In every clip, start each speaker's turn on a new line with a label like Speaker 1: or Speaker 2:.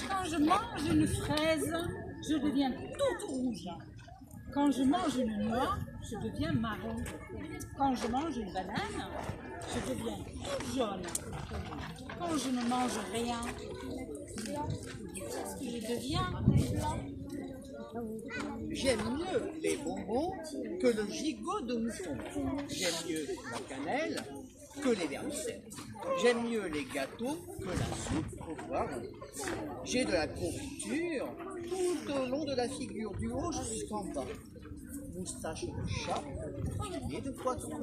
Speaker 1: Quand je mange une fraise, je deviens toute rouge. Quand je mange une noix, je deviens marron. Quand je mange une banane, je deviens toute jaune. Quand je ne mange rien, il devient blanc.
Speaker 2: J'aime mieux les bonbons que le gigot de mouton. J'aime mieux la cannelle que les vermicelles. J'aime mieux les gâteaux que la soupe au poivron. J'ai de la confiture tout au long de la figure, du haut jusqu'en bas. Moustache de chat, gilet de poisson.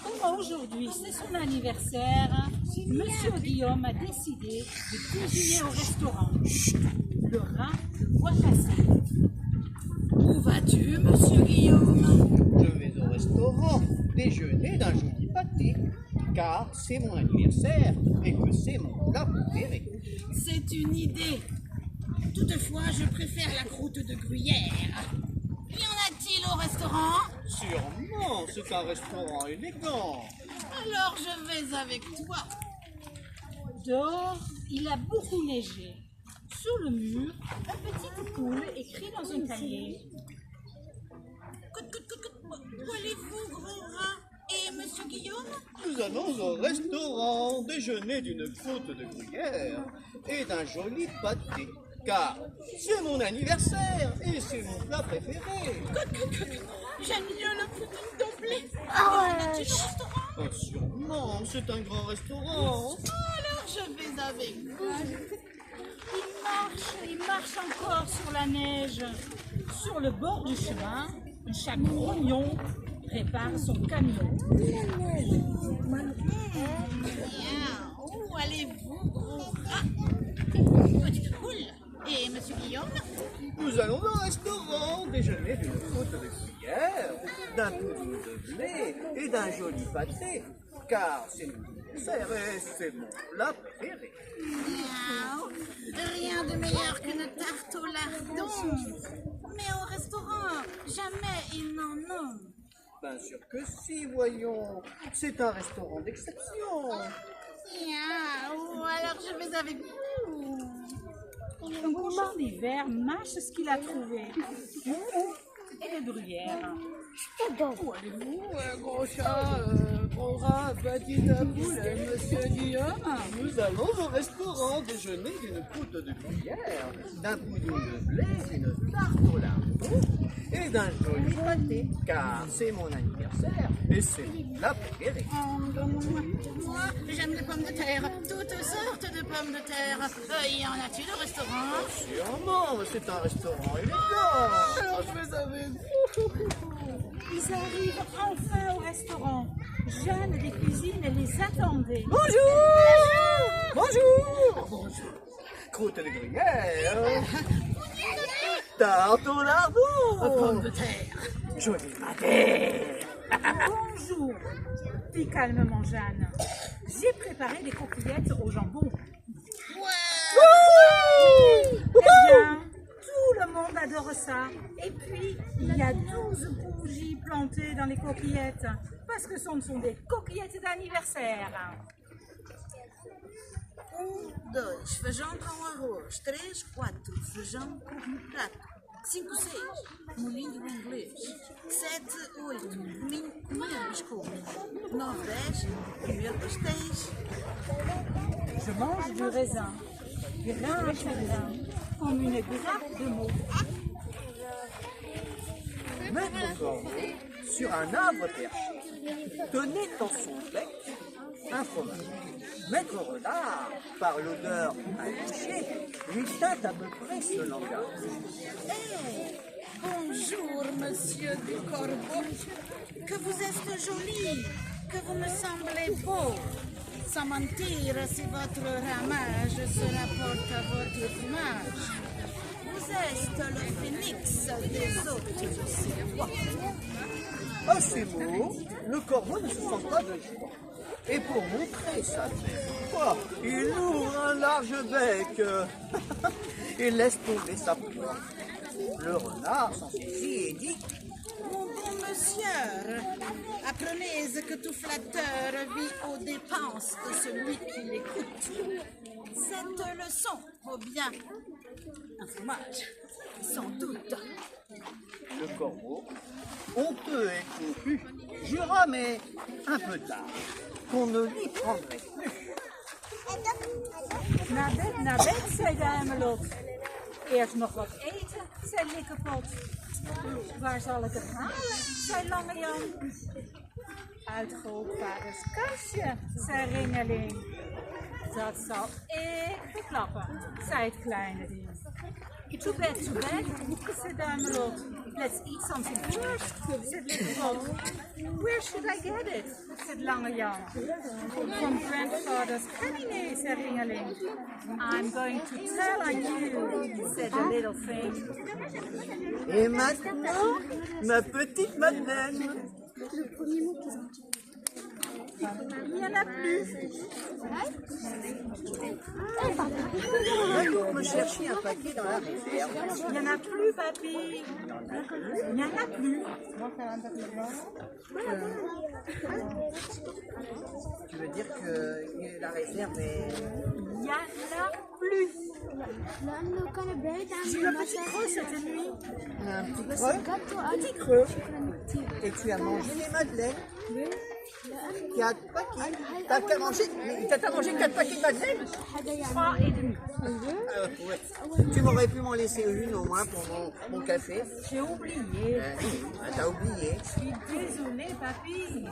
Speaker 1: Comme aujourd'hui, c'est son anniversaire, Monsieur Guillaume a décidé de cuisiner au restaurant. Le rat le voit passer.
Speaker 3: Où vas-tu, Monsieur Guillaume?
Speaker 2: Je vais au restaurant déjeuner d'un joli pâté, car c'est mon anniversaire et que c'est mon plat préféré.
Speaker 3: C'est une idée. Toutefois, je préfère la croûte de gruyère. Y en a-t-il au restaurant?
Speaker 2: Sûrement, c'est un restaurant élégant.
Speaker 3: Alors je vais avec toi.
Speaker 1: Dehors, il a beaucoup neigé. Sur le mur, une petite poule écrit dans un cahier.
Speaker 3: Où allez-vous, gros rat? Et Monsieur Guillaume?
Speaker 2: Nous allons au restaurant déjeuner d'une croûte de gruyère et d'un joli pâté, car c'est mon anniversaire et c'est mon plat préféré.
Speaker 3: J'aime mieux le pudding d'emblée.
Speaker 1: Ah,
Speaker 2: Oh, sûrement, c'est un grand restaurant.
Speaker 3: Alors je vais avec vous.
Speaker 1: il marche encore sur la neige. Sur le bord du chemin, un chat grognon prépare son camion.
Speaker 3: Où allez-vous, gros rat? Petite poule. Et Monsieur Guillaume?
Speaker 2: Nous allons au restaurant déjeuner d'une croûte de gruyère, d'un pudding de blé et d'un joli pâté, car c'est mon anniversaire et c'est mon plat préféré.
Speaker 3: Miaou. Rien de meilleur qu'une tarte au lardon. Mais au restaurant, jamais ils n'en ont.
Speaker 2: Bien sûr que si, voyons, c'est un restaurant d'exception.
Speaker 3: Miaou. Alors je vais avec vous.
Speaker 1: Un cochon d'hiver mâche ce qu'il a trouvé. Et le gruyère.
Speaker 4: Où allez-vous, gros chat, gros rat, petite poule, Monsieur Guillaume?
Speaker 2: Nous allons au restaurant déjeuner d'une croûte de gruyère, d'un pudding de blé, d'une tarte au lardon et d'un joli pâté, car c'est mon anniversaire et c'est mon plat préféré.
Speaker 3: Moi, j'aime les pommes de terre, toutes sortes de pommes de terre. Y en a-t-il au restaurant?
Speaker 2: Sûrement, c'est un restaurant élégant.
Speaker 4: Alors je vais avec vous.
Speaker 1: Ils arrivent enfin au restaurant. Jeanne des cuisines les attendait.
Speaker 2: Bonjour! Bonjour! Bonjour! Croûte de gruyère, tarte au lardon,
Speaker 3: Pommes de terre.
Speaker 2: joli pâté.
Speaker 1: Bonjour, dit calmement Jeanne. J'ai préparé des coquillettes au jambon. Eh bien, tout le monde adore ça. Et puis, il y a 12 bougies plantées dans les coquillettes. Parce que ce sont des coquillettes d'anniversaire.
Speaker 3: 1, 2, feijão com arroz. 3, 4, feijão com prato. 5, 6, molhinho inglês. 7, 8, comer biscoitos. 9, 10, comer pastéis.
Speaker 1: Je mange du raisin, grain à chagrin, comme une grappe de mots.
Speaker 2: Maître Corbeau, sur un arbre perché, tenait dans son bec un fromage. Maître Renard, par l'odeur alléchée, lui tint à peu près ce langage.
Speaker 3: Bonjour, monsieur du corbeau. Que vous êtes joli, que vous me semblez beau. Sans mentir, si votre ramage se rapporte à votre plumage, vous êtes le phénix des autres océans.
Speaker 2: À ces mots, le corbeau ne se sent pas de joie. Et pour montrer sa belle joie, il ouvre un large bec et laisse tomber sa proie. Le renard s'en saisit et dit
Speaker 3: Apprenez que tout flatteur vit aux dépenses de celui qui l'écoute. Cette leçon vaut bien un fromage, sans doute.
Speaker 2: Le corbeau, honteux et confus, jura, mais un peu tard, qu'on ne l'y prendrait plus.
Speaker 1: Naar bed, zei de Emmelot. Eerst nog wat eten, zei Likkepot. Waar zal ik het halen, zei Lange Jan. Uit grootvaders kastje, zei Ringeling. Dat zal ik verklappen, zei het kleine ding. To bed, said Emmelot. Let's eat something first, said Likkepot. Where should I get it, said Lange Jan. From grandfather's cabinet, said Ringeling. I'm going to tell on you, said the little thing.
Speaker 2: Et maintenant, ma petite Madeleine.
Speaker 1: Il n'y en a plus.
Speaker 2: Va donc me chercher un paquet dans la réserve.
Speaker 1: Il n'y en a plus, papy. Il n'y en a plus.
Speaker 2: Tu veux dire que la réserve est...
Speaker 1: Il n'y en a plus. J'ai eu un petit creux cette nuit.
Speaker 2: un petit creux. Et tu as mangé les madeleines. 4 paquets. T'as mangé 4 paquets de madeleines?
Speaker 1: 3 et demi.
Speaker 2: Ouais. Tu m'aurais pu m'en laisser une au moins pour mon café.
Speaker 1: J'ai oublié.
Speaker 2: T'as oublié.
Speaker 1: Je suis désolée, papy.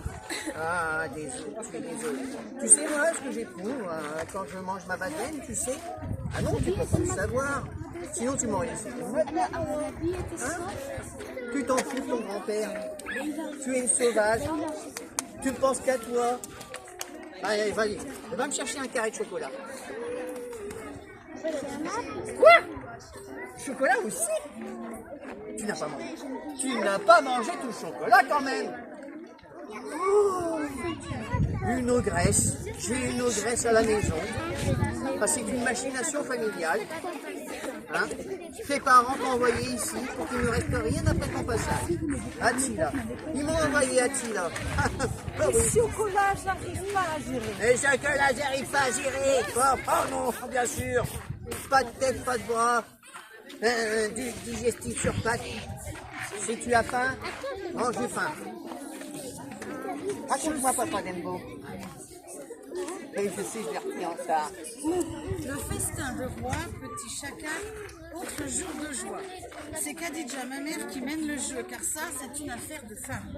Speaker 2: Ah, désolé, je suis désolé. Tu sais moi ce que j'éprouve quand je mange ma madeleine, tu sais? Ah non, tu peux pas le savoir. Sinon tu m'aurais laissé une madeleine. Hein? Tu t'en fous de ton grand-père. Tu es une sauvage. Tu ne penses qu'à toi. Allez, vas-y. Va me chercher un carré de chocolat. Quoi? Chocolat aussi? Tu n'as pas mangé. Tu n'as pas mangé tout le chocolat quand même. Oh, une ogresse. J'ai une ogresse à la maison. C'est une machination familiale. Hein? Tes parents t'ont envoyé ici pour qu'il ne reste rien après ton passage. Attila. Ils m'ont envoyé Attila.
Speaker 1: Le chocolat, je n'arrive pas à gérer.
Speaker 2: Les chocolats, j'arrive pas à gérer. Oh non, bien sûr. Pas de tête, pas de bras. Du digestif sur pattes. Si tu as faim, mange du faim. Raconte-moi, Papa Dembo. Et je sais, je l'ai repris en retard.
Speaker 3: Le festin de roi, petit chacal, autre jour de joie. C'est Khadija, ma mère, qui mène le jeu, car ça, c'est une affaire de femme.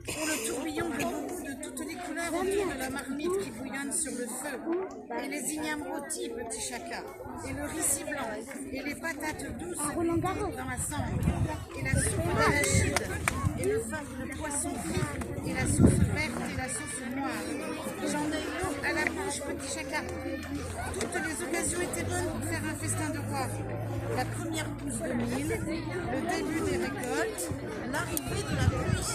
Speaker 3: Pour le tourbillon de beaucoup de toutes les couleurs autour de la marmite qui bouillonne sur le feu, et les ignames rôtis, petit chacal, et le riz si blanc, et les patates douces dans la cendre, et la soupe d'arachide, et le poisson frit, et la sauce verte et la sauce noire. J'en ai l'eau à la bouche, petit chacal. Toutes les occasions étaient bonnes pour faire un festin de roi. La première pousse de mil, le début des récoltes, l'arrivée de la pluie.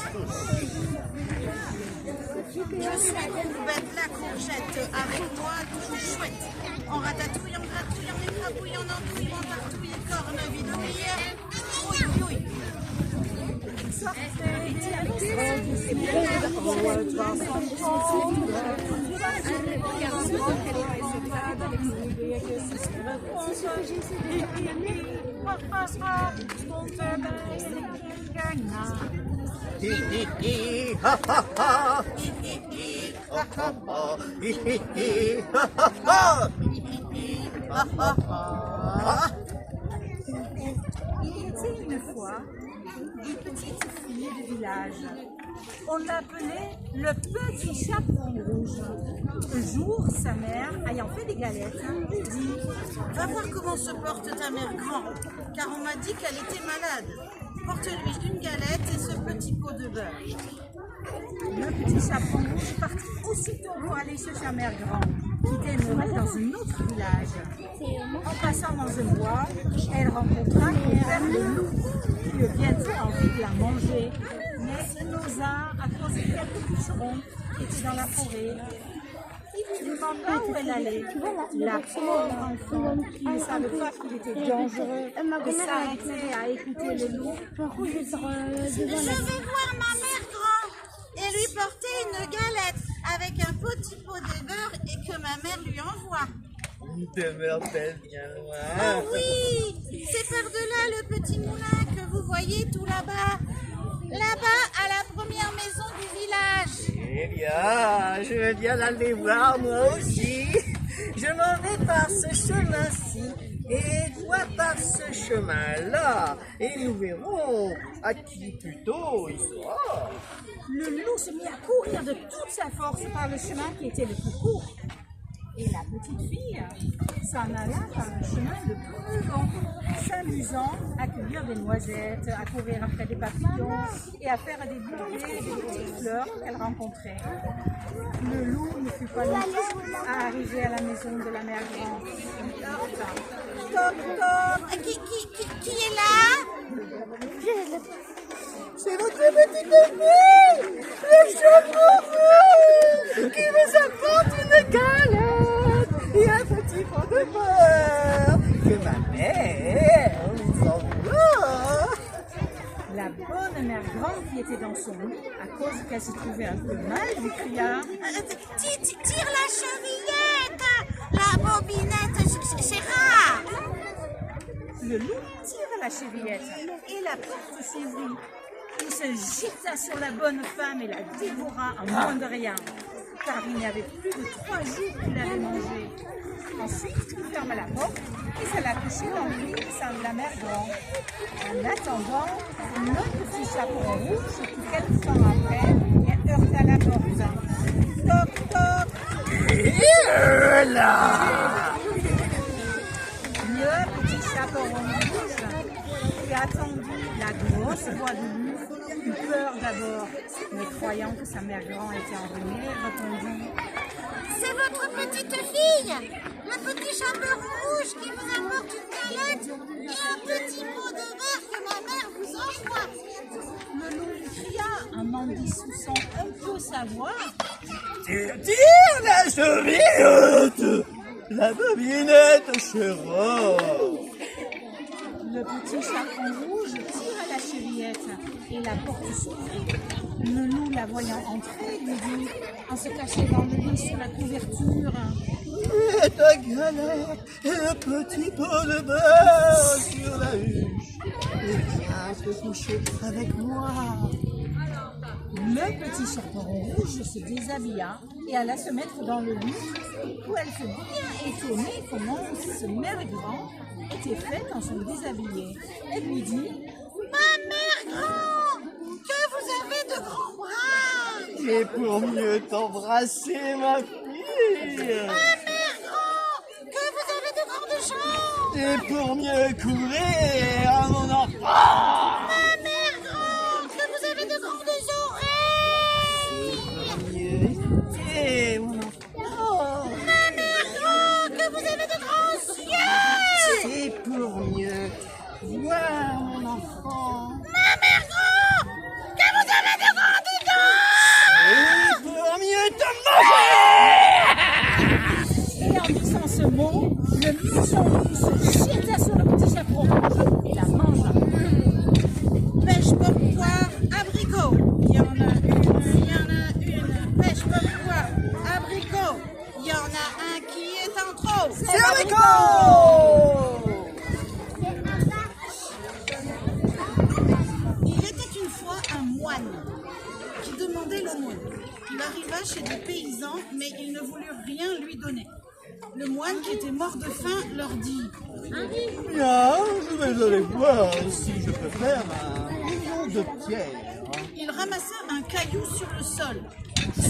Speaker 3: Je suis courbette, la courgette, avec moi tout chouette. En ratatouille, en gratouille, en écrabouille, en entrouille, en tartouille, corne vide. Oui, oui.
Speaker 1: Stond er bij de kinderna.
Speaker 2: Hi hi hi, ha ha ha. Hi hi hi, ha ha ha. Hi hi hi, ha ha ha. Hi hi hi, ha ha ha.
Speaker 1: Il était une fois une petite fille du village. On l'appelait le petit chaperon rouge. Un jour, sa mère, ayant fait des galettes, dit «
Speaker 3: Va voir comment se porte ta mère grand, car on m'a dit qu'elle était malade. Porte-lui une galette et ce petit pot de beurre. »
Speaker 1: Le petit chaperon rouge partit aussitôt pour aller chez sa mère grande, qui demeurait dans un autre village. En passant dans un bois, elle rencontra un père de loup, qui eut bientôt envie de la manger, mais n'osa à cause de quelques bûcherons qui étaient dans la forêt. Il demanda où elle allait. La pauvre enfant, qui ne savait pas qu'il était dangereux de s'arrêter à écouter le loup.
Speaker 3: Je vais voir ma mère grand et lui porter une galette avec un petit pot de beurre et que ma mère lui envoie.
Speaker 2: Demeure-t-elle bien loin?
Speaker 3: Oh oui, c'est par-delà le petit moulin que vous voyez tout là-bas. Là-bas, à la première maison du village.
Speaker 2: Eh bien, je vais bien aller voir moi aussi. Je m'en vais par ce chemin-ci et toi par ce chemin-là. Et nous verrons à qui plutôt il sera.
Speaker 1: Le loup se mit à courir de toute sa force par le chemin qui était le plus court. Et la petite fille s'en alla par le chemin le plus long, s'amusant à cueillir des noisettes, à courir après des papillons et à faire des bouquets des petites fleurs qu'elle rencontrait. Le loup ne fut pas longtemps à arriver à la maison de la mère Grande. Toc, toc.
Speaker 3: Qui est là?
Speaker 2: C'est votre petite fille, le chaperon qui vous apporte une galette et un petit pot de beurre que ma mère vous envoie.
Speaker 1: La bonne mère Grande qui était dans son lit, à cause qu'elle s'y trouvait un peu mal, lui cria
Speaker 3: Tire la chevillette, la bobinette, c'est rare.
Speaker 1: Le loup tira la chevillette et la porte s'ouvrit. Il se jeta sur la bonne femme et la dévora en moins de rien, car il n'y avait plus de 3 jours qu'il avait mangé. Ensuite, il ferma la porte et s'alla coucher dans le lit de la mère Grande. En attendant, le petit chaperon rouge, qui quelques temps après, heurta la porte. Toc, toc. Le petit chaperon rouge qui attendit la grosse voix de loup eut peur d'abord, mais croyant que sa mère Grande était enrhumée, répondit
Speaker 3: C'est votre petite fille, le petit chaperon rouge qui vous apporte une galette et un petit pot de beurre que ma mère vous envoie.
Speaker 1: Le loup cria en en dissoussant un peu sa voix.
Speaker 2: Tire la chevillette, la bobinette chérie.
Speaker 1: Le petit chaperon rouge tira la chevillette et la porte s'ouvrit. Le loup, la voyant entrer, lui dit, en se cachant dans le lit sur la couverture,
Speaker 2: Et ta galette et le petit pot de beurre sur la huche. Et viens te coucher avec moi.
Speaker 1: le petit chaperon rouge se déshabilla et alla se mettre dans le lit, où elle fut bien étonnée comment ce mère Grande était faite en son déshabillé. Elle lui dit,
Speaker 3: Ma mère Grande, que vous avez de grands bras.
Speaker 2: Et pour mieux t'embrasser, ma fille.
Speaker 3: Ma mère Grande, que vous avez de grandes jambes.
Speaker 2: Et pour mieux courir à mon enfant.
Speaker 3: Ma mère Grande, que vous avez de grandes oreilles.
Speaker 2: Et mon enfant.
Speaker 3: Ma mère Grande, que vous avez de grands yeux.
Speaker 2: C'est pour mieux voir mon enfant.
Speaker 3: Ma mère Grande, que vous avez de grandes dents.
Speaker 2: Et pour mieux te manger.
Speaker 1: et en disant ce mot, le méchant loup se jeta sur le petit chaperon rouge et la mangea.
Speaker 3: Pêche, pomme, poire, abricot. Il y en a une. Pêche, pomme, poire, abricot. Il y en a un qui est en trop.
Speaker 2: C'est Rico.
Speaker 3: Il était une fois un moine qui demandait l'aumône. Il arriva chez des paysans, mais ils ne voulurent rien lui donner. Le moine, qui était mort de faim, leur dit
Speaker 2: Bien, je vais aller voir si je peux faire un million de pierres.
Speaker 3: Il ramassa un caillou sur le sol,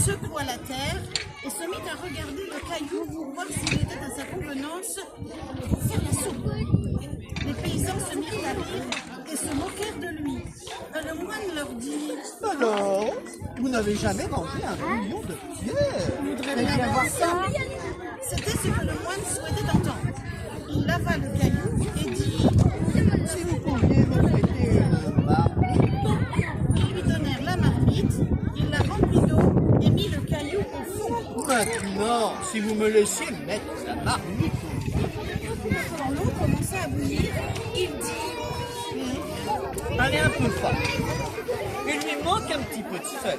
Speaker 3: secoua la terre et se mit à regarder le caillou pour voir s'il était à sa convenance pour faire la soupe. Les paysans se mirent à rire et se moquèrent de lui. Le moine leur dit
Speaker 2: Alors, vous n'avez jamais mangé un million de pierres?
Speaker 3: « Vous voudrez bien voir ça ?» C'était ce que le moine souhaitait entendre. Il lava le caillou et dit
Speaker 2: Si vous pouviez me prêter une marmite.
Speaker 3: Ils lui donnèrent la marmite, il la remplit d'eau et mit le caillou au fond.
Speaker 2: Maintenant, si vous me laissiez mettre la marmite.
Speaker 3: Quand l'eau commença à bouillir, il dit
Speaker 2: Elle est un peu forte. Il lui manque un petit peu de sel.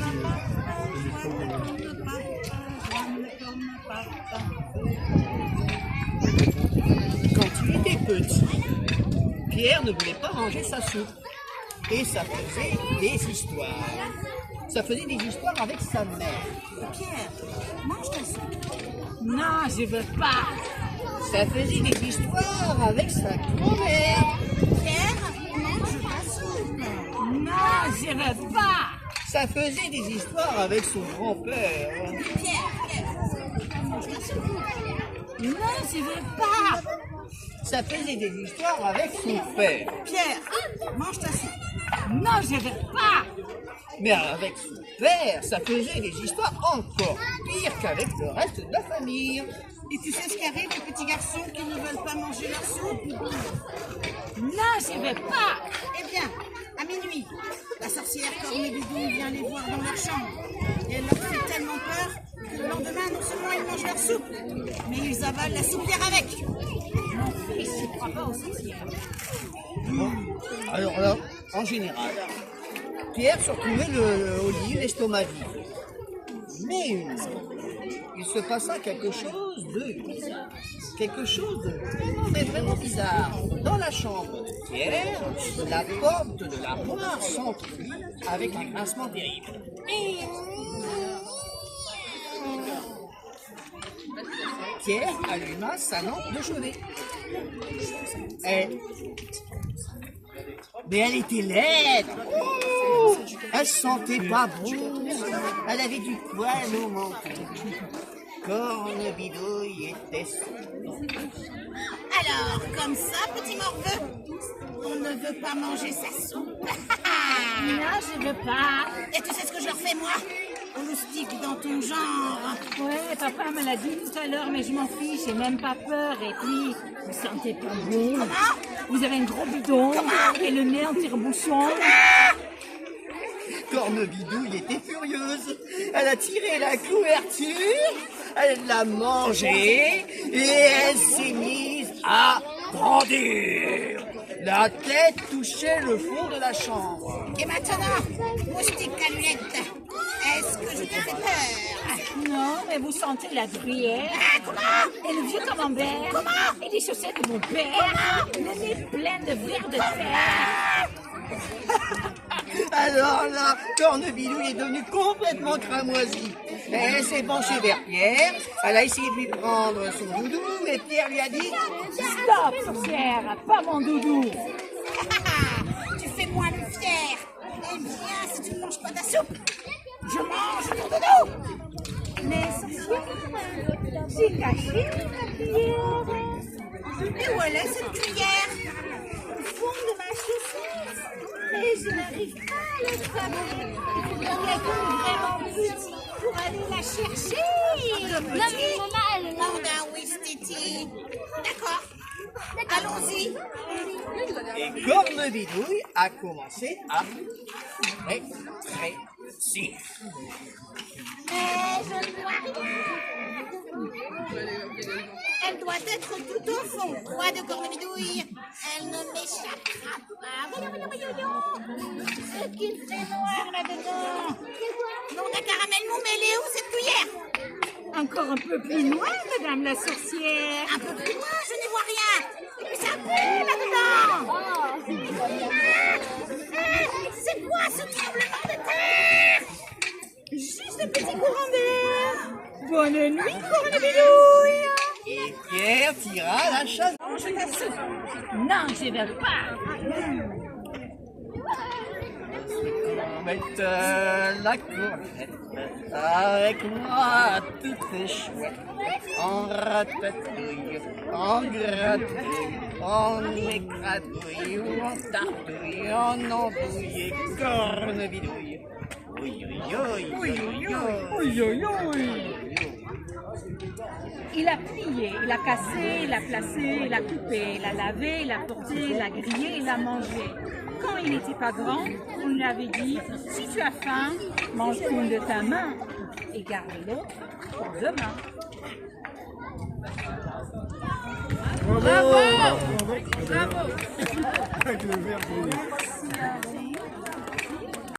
Speaker 2: Quand il était petit, Pierre ne voulait pas manger sa soupe. Et ça faisait des histoires. Ça faisait des histoires avec sa mère.
Speaker 3: Pierre, mange ta soupe.
Speaker 1: Non, je veux pas.
Speaker 2: Ça faisait des histoires avec sa grand-mère.
Speaker 3: Pierre, mange ta soupe.
Speaker 1: Non, je veux pas.
Speaker 2: Ça faisait des histoires avec son grand-père.
Speaker 3: Pierre, mange ta soupe.
Speaker 1: Non, je veux pas.
Speaker 2: Ça faisait des histoires avec son père.
Speaker 3: Pierre, mange ta soupe.
Speaker 1: Non, je veux pas.
Speaker 2: Mais avec son père, ça faisait des histoires encore pires qu'avec le reste de la famille.
Speaker 3: Et tu sais ce qui arrive aux petits garçons qui ne veulent pas manger leur soupe?
Speaker 1: Non, je veux pas.
Speaker 3: Eh bien, à minuit, la sorcière Cornebidouille vient les voir dans leur chambre. Et elle leur fait tellement peur que le lendemain, non seulement ils mangent leur soupe, mais ils avalent la soupière avec.
Speaker 1: Mon fils, je crois pas aux sorcières.
Speaker 2: Alors là, en général, Pierre se retrouvait au lit, l'estomac vide. Mais une fois, il se passa quelque chose de bizarre. Quelque chose de vraiment bizarre. Dans la chambre de Pierre, la porte de l'armoire s'entrouvrit avec un grincement terrible. Pierre alluma sa lampe de chevet. Mais elle était laide. Elle sentait pas bon. Elle avait du poil au menton. Cornebidouille était sombre.
Speaker 3: Alors, comme ça, petit morveux, on ne veut pas manger sa soupe.
Speaker 1: Non, je veux pas.
Speaker 3: Et tu sais ce que je leur fais, moi? On le stick dans ton genre.
Speaker 1: Ouais, papa me l'a dit tout à l'heure, mais je m'en fiche, j'ai même pas peur. Et puis, vous sentez pas bon. Vous avez un gros bidon et le nez en tire-bouchon.
Speaker 2: Cornebidouille était furieuse. Elle a tiré la couverture, elle l'a mangée et elle s'est mise à grandir. La tête touchait le fond de la chambre.
Speaker 3: Et maintenant, moustique à lunettes, est-ce que je te fais peur?
Speaker 1: Non, mais vous sentez la gruyère.
Speaker 3: Comment?
Speaker 1: Et le vieux camembert.
Speaker 3: Comment?
Speaker 1: Et les chaussettes de mon père. Le nez plein de verre de terre.
Speaker 2: Alors là, Cornebidouille est devenue complètement cramoisie. Elle s'est penchée vers Pierre, elle a essayé de lui prendre son doudou, mais Pierre lui a dit «
Speaker 1: Stop, sorcière, pas mon doudou.
Speaker 3: Tu fais moi le fier. Eh bien, si tu ne manges pas ta soupe, je mange ton dodo.
Speaker 1: Mais sorcière, j'ai caché ma cuillère.
Speaker 3: Et où elle est cette cuillère?
Speaker 1: Au fond de ma chaussette. Mais je n'arrive pas à l'attraper. Il faut quelqu'un de vraiment petit pour aller la chercher.
Speaker 3: Non, mais maman, elle est là. Oui, Titi. D'accord. Allons-y. »
Speaker 2: Et Cornebidouille a commencé à rétrécir.
Speaker 3: doit être tout au fond. Quoi de cornebidouille? Elle ne m'échappera pas. Voyons, voyons, voyons, voyons. Ce qu'il fait noir là-dedans. Non, de caramel mou, mais elle est où cette cuillère?
Speaker 1: Encore un peu plus loin, madame la sorcière.
Speaker 3: Un peu plus loin, je n'y vois rien. Et puis ça pue là-dedans. C'est quoi ce tremblement de terre?
Speaker 1: Juste un petit courant d'air. Bonne nuit, cornebidouille.
Speaker 2: Et Pierre tira la chasse.
Speaker 1: Je t'assure. Non, je ne veux pas.
Speaker 2: Mette la courgette avec moi, tout est chouette. En ratatouille, en gratouille, en écratouille, ou en tartouille, en andouille et cornebidouille. Oui, oui, oui, oui, oui.
Speaker 1: Il a plié, il a cassé, il a placé, il a coupé, il a lavé, il a porté, il a grillé, il a mangé. Quand il n'était pas grand, on lui avait dit « Si tu as faim, mange une de ta main et garde l'autre pour demain. »
Speaker 4: Bravo! Bravo!
Speaker 5: Avec le verre.